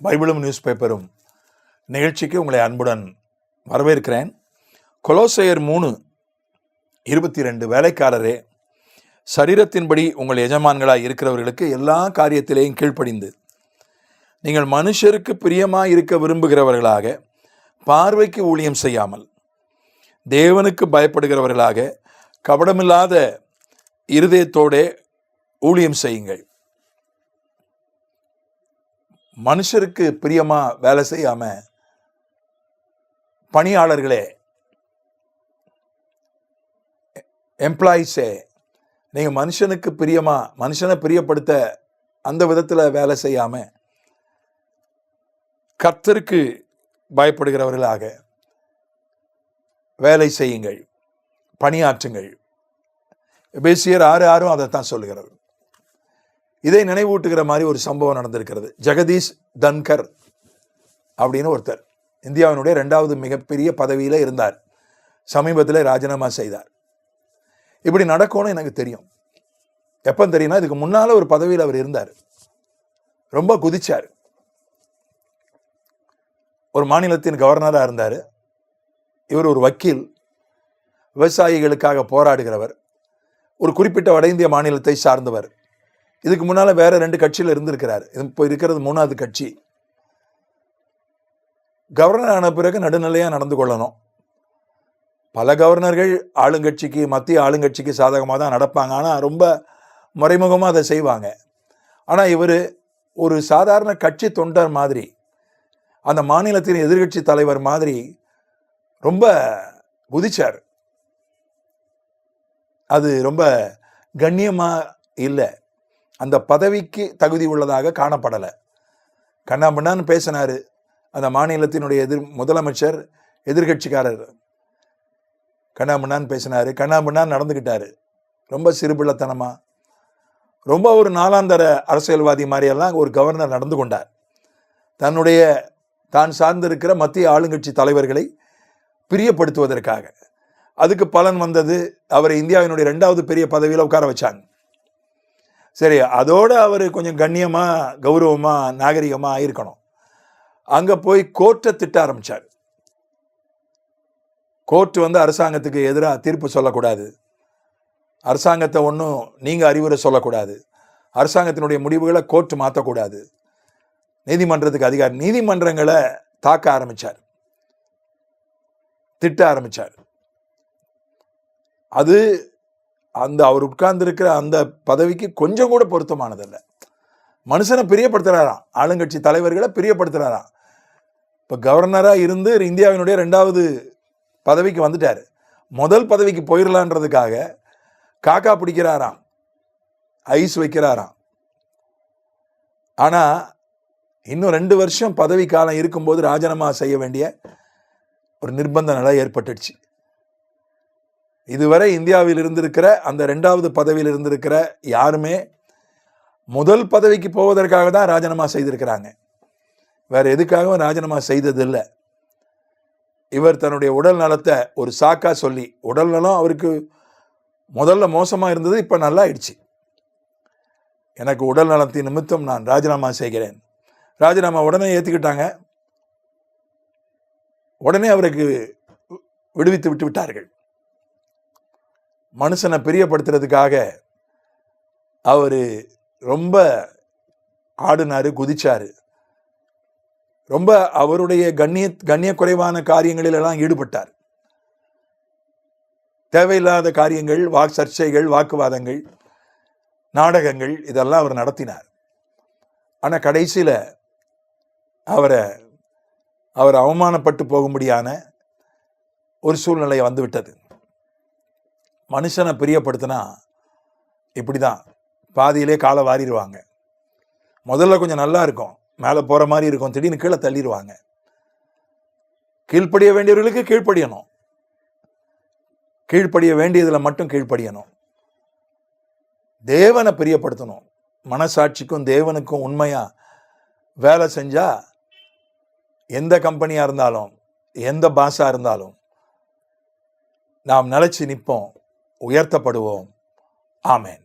பைபிளும் news பேப்பரும் நிகழ்ச்சிக்கு உங்களை அன்புடன் வரவேற்கிறேன். கொலோசையர் 3:22 வேலைக்காரரே, சரீரத்தின்படி உங்கள் எஜமான்களாய் இருக்கிறவர்களுக்கு எல்லா காரியத்திலேயும் கீழ்ப்படிந்து நீங்கள் மனுஷருக்கு பிரியமாய் இருக்க விரும்புகிறவர்களாக, பார்வைக்கு ஊழியம் செய்யாமல் தேவனுக்கு பயப்படுகிறவர்களாக, கபடமில்லாத இருதயத்தோடே ஊழியம் செய்யுங்கள். மனுஷருக்கு பிரியமா வேலை செய்யாம, பணியாளர்களே, எம்ப்ளாயிஸே, நீங்கள் மனுஷனுக்கு பிரியமா, மனுஷனை பிரியப்படுத்த அந்த விதத்தில் வேலை செய்யாம கர்த்தருக்கு பயப்படுகிறவர்களாக வேலை செய்யுங்கள், பணியாற்றுங்கள். எபேசியர் 6:6 அதைத்தான் சொல்லுகிறது. இதை நினைவூட்டுகிற மாதிரி ஒரு சம்பவம் நடந்திருக்கிறது. ஜெகதீஷ் தன்கர் அப்படின்னு ஒருத்தர் இந்தியாவினுடைய 2வது மிகப்பெரிய பதவியில் இருந்தார். சமீபத்தில் ராஜினாமா செய்தார். இப்படி நடக்கும்னு எனக்கு தெரியும். எப்போ தெரியும்னா, இதுக்கு முன்னால் ஒரு பதவியில் அவர் இருந்தார். ரொம்ப குதிச்சார். ஒரு மாநிலத்தின் கவர்னராக இருந்தார். இவர் ஒரு வக்கீல், விவசாயிகளுக்காக போராடுகிறவர், ஒரு குறிப்பிட்ட வட இந்திய மாநிலத்தை சார்ந்தவர். இதுக்கு முன்னால் வேற 2 கட்சியில் இருந்திருக்கிறார். இப்போ இருக்கிறது 3வது கட்சி. கவர்னர் ஆன பிறகு நடுநிலையாக நடந்து கொள்ளணும். பல கவர்னர்கள் ஆளுங்கட்சிக்கு, மத்திய ஆளுங்கட்சிக்கு சாதகமாக தான் நடப்பாங்க. ஆனால் ரொம்ப மறைமுகமாக அதை செய்வாங்க. ஆனால் இவர் ஒரு சாதாரண கட்சி தொண்டர் மாதிரி, அந்த மாநிலத்தின் எதிர்கட்சி தலைவர் மாதிரி ரொம்ப குதிச்சார். அது ரொம்ப கண்ணியமாக இல்லை, அந்த பதவிக்கு தகுதி உள்ளதாக காணப்படலை. கண்ணாமண்ணான்னு பேசினார். அந்த மாநிலத்தினுடைய முதலமைச்சர், எதிர்கட்சிக்காரர் கண்ணாமண்ணான்னு பேசினார். கண்ணாமண்ணான்னு நடந்துக்கிட்டாரு. ரொம்ப சிறுபிள்ளத்தனமாக, ரொம்ப ஒரு நாளாந்தர அரசியல்வாதி மாதிரியெல்லாம் ஒரு கவர்னர் நடந்து கொண்டார். தான் சார்ந்திருக்கிற மத்திய ஆளுங்கட்சி தலைவர்களை பிரியப்படுத்துவதற்காக. அதுக்கு பலன் வந்தது, அவரை இந்தியாவினுடைய 2வது பெரிய பதவியில் உட்கார வச்சாங்க. சரி, அதோடு அவர் கொஞ்சம் கண்ணியமாக, கௌரவமாக, நாகரிகமாக இருக்கணும். அங்கே போய் கோர்ட்டை திட்ட ஆரம்பித்தார். கோர்ட்டு அரசாங்கத்துக்கு எதிராக தீர்ப்பு சொல்லக்கூடாது, அரசாங்கத்தை ஒன்றும் நீங்கள் அறிவுரை சொல்லக்கூடாது, அரசாங்கத்தினுடைய முடிவுகளை கோர்ட்டு மாற்றக்கூடாது, நீதிமன்றத்துக்கு அதிகாரம், நீதிமன்றங்களை தாக்க ஆரம்பித்தார், திட்ட ஆரம்பித்தார். அது அவர் உட்கார்ந்துருக்கிற அந்த பதவிக்கு கொஞ்சம் கூட பொருத்தமானதில்லை. மனுஷனை பிரியப்படுத்துகிறாராம், ஆளுங்கட்சி தலைவர்களை பிரியப்படுத்துகிறாராம். இப்போ கவர்னராக இருந்து இந்தியாவினுடைய 2வது பதவிக்கு வந்துட்டார். முதல் பதவிக்கு போயிடலான்றதுக்காக காக்கா பிடிக்கிறாராம், ஐஸ் வைக்கிறாராம். ஆனால் இன்னும் 2 வருஷம் பதவி காலம் இருக்கும்போது ராஜினாமா செய்ய வேண்டிய ஒரு நிர்பந்த நிலை ஏற்பட்டுடுச்சு. இதுவரை இந்தியாவில் இருந்திருக்கிற அந்த 2வது பதவியில் இருந்திருக்கிற யாருமே முதல் பதவிக்கு போவதற்காக தான் ராஜினாமா செய்திருக்கிறாங்க. வேற எதுக்காகவும் ராஜினாமா செய்ததில்லை. இவர் தன்னுடைய உடல் நலத்தை ஒரு சாக்கா சொல்லி, உடல் நலம் அவருக்கு முதல்ல மோசமாக இருந்தது, இப்போ நல்லா ஆயிடுச்சு. எனக்கு உடல் நலத்தின் நிமித்தம் நான் ராஜினாமா செய்கிறேன். ராஜினாமா உடனே ஏற்றுக்கிட்டாங்க. உடனே அவருக்கு விடுவித்து விட்டு விட்டார்கள். மனுஷனை பிரியப்படுத்துறதுக்காக அவர் ரொம்ப ஆடினாரு, குதிச்சாரு. ரொம்ப அவருடைய கண்ணிய குறைவான காரியங்களிலெல்லாம் ஈடுபட்டார். தேவையில்லாத காரியங்கள், சர்ச்சைகள், வாக்குவாதங்கள், நாடகங்கள், இதெல்லாம் அவர் நடத்தினார். ஆனால் கடைசியில் அவர் அவமானப்பட்டு போகும்படியான ஒரு சூழ்நிலை வந்துவிட்டது. மனுஷனை பிரியப்படுத்தினா இப்படி தான், பாதியிலே காலை வாரிடுவாங்க. முதல்ல கொஞ்சம் நல்லா இருக்கும், மேலே போகிற மாதிரி இருக்கும், திடீர்னு கீழே தள்ளிடுவாங்க. கீழ்ப்படிய வேண்டியவர்களுக்கு கீழ்ப்படியணும், கீழ்ப்படிய வேண்டியதில் மட்டும் கீழ்ப்படியணும். தேவனை பிரியப்படுத்தணும். மனசாட்சிக்கும் தேவனுக்கும் உண்மையாக வேலை செஞ்சால் எந்த கம்பெனியாக இருந்தாலும், எந்த பாஸாக இருந்தாலும் நாம் நிலைச்சு நிற்போம், உயர்த்தப்படுவோம். ஆமென்.